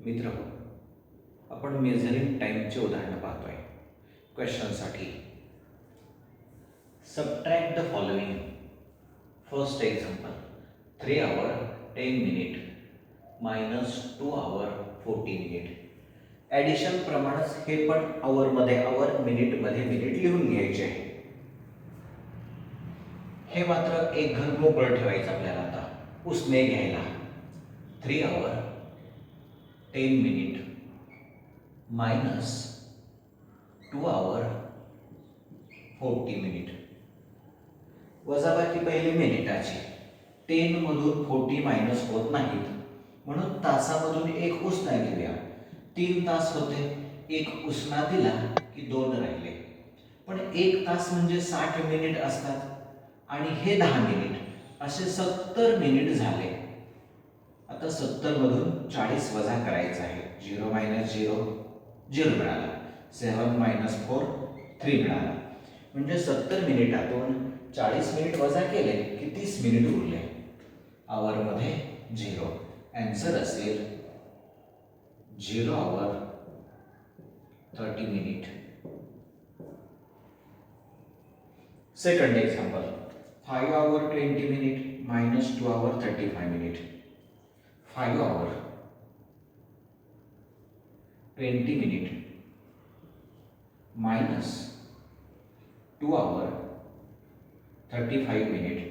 मित्र आपण मेजरिंग टाइमचे उदाहरण पाहतोय. क्वेश्चनसाठी subtract the following. First example 3 hour 10 minute minus 2 hour 40 minute. Addition प्रमाणच हे पण आवरमध्ये आवर, मिनिटमध्ये मिनिट लिहून घ्यायचे आहे. हे मात्र एक घर मोकळं ठेवायचं आपल्याला. आता उसने घ्यायला 3 hour 10 minute minus 2 hour 40 minute. वजाबाकी पहिली मिनिटाची. 10 मधून 40 मायनस होत नाहीत, म्हणून तासामधून एक उसना घेऊया. 3 तास होते, एक उसना दिला की 2 राहिले. पण 1 तास म्हणजे 60 मिनिट असतात आणि हे 10 मिनिट असे 70 मिनिट झाले. आता 70 मधून 40 वजा करायचा आहे. 0 मायनस 0 0 मिळाला. 7 मायनस 4 3 मिळाला. म्हणजे 70 मिनिटातून 40 मिनिट वजा केले की 30 मिनिट उरले. आवरमध्ये 0. आन्सर असेल 0 hour 30 minute. Second example 5 hour 20 minute minus 2 hour 35 minute. 5 hour 20 minute minus 2 hour 35 minute.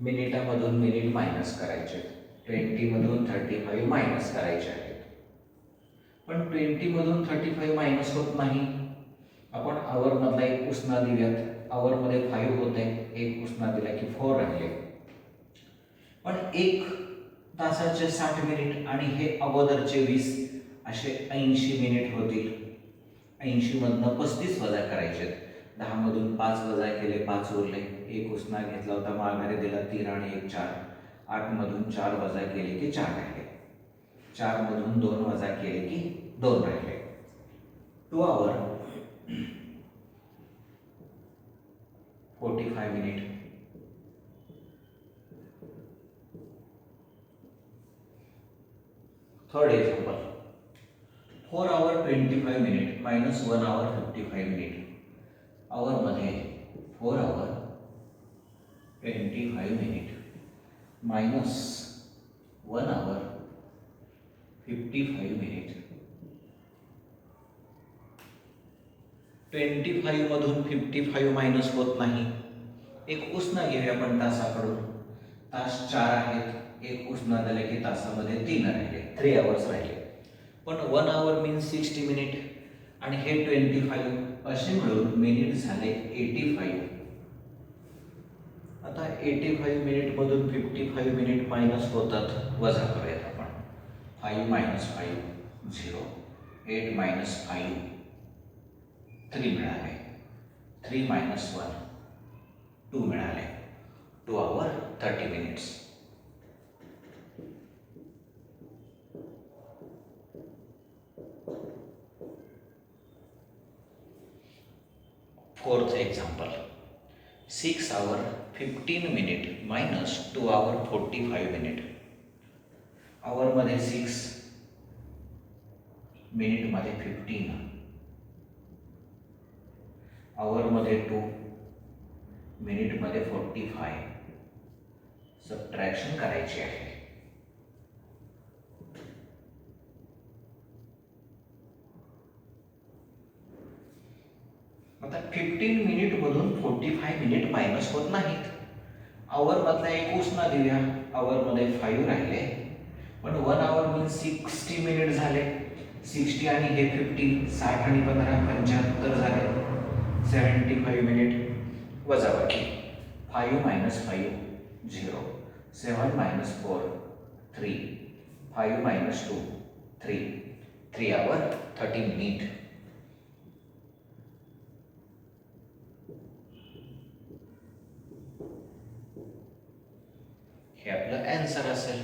मिनिटामधून minute minus करायचे. 20 मधून 35 मायनस करायचे आहेत. पण 20 मधून 35 मायनस होत नाही. आपण आवर मधला एक उसना देऊयात. आवर मध्ये 5 होते, एक उसना दिला की 4 राहिले. पण 1 तासाचे 60 मिनिट आणि हे अगोदरचे 20 असे 80 मिनिट होतील. 80 मधनं 35 वजा करायचे. 10 मधून 5 वजा केले, 5 उरले. एक उसना घेतला होता, माघारी दिला 3 आणि 1 4. 8 मधून 4 वजा केले की 4 राहिले. 4 मधून 2 वजा केले की 2 राहिले. 2 hour 45 minute. Third example 4 hour 25 minute minus 1 hour 55 minute. आवर मध्ये 4 hour 25 minute minus 1 hour 55 minute. 25 मधून 55 मायनस होत नाही. एक उसना घेऊया आपण तासाकडून. तास 4 आहेत, एक उसना दिला की तासामध्ये 3 राहिले, 3 hours राहिले. पण 1 hour मीन्स 60 मिनिट आणि हे 25 असे मिळून मिनिट झाले 85. आता 85 मिनिट मधून 55 मिनिट मायनस होतात, वजा करूयात आपण. 5 मायनस 5 0. 8 मायनस 5 3 मिळाले. 3 मायनस 1 2 मिळाले. 2 hour 30 minutes. Fourth example 6 hour 15 minute minus 2 hour 45 minute. आवरमध्ये 6, मिनिटमध्ये 15. आवरमध्ये 2, मिनिटमध्ये 45. Subtraction करायची आहे. आता 15 मिनिट मधून 45 मिनिट मायनस होत नाहीत. आवर मधला एक उसना देऊया. आवर मध्ये 5 राहिले, पण 1 hour मीन्स 60 मिनिट झाले. 60 आणि हे 15 60 आणि 15 75 झाले. 75 मिनिट वजाबाकी. 5 minus 5 0. 7 minus 4 3. 5 minus 2 3. 3 hour 30 minute. हे आपलं आन्सर असेल.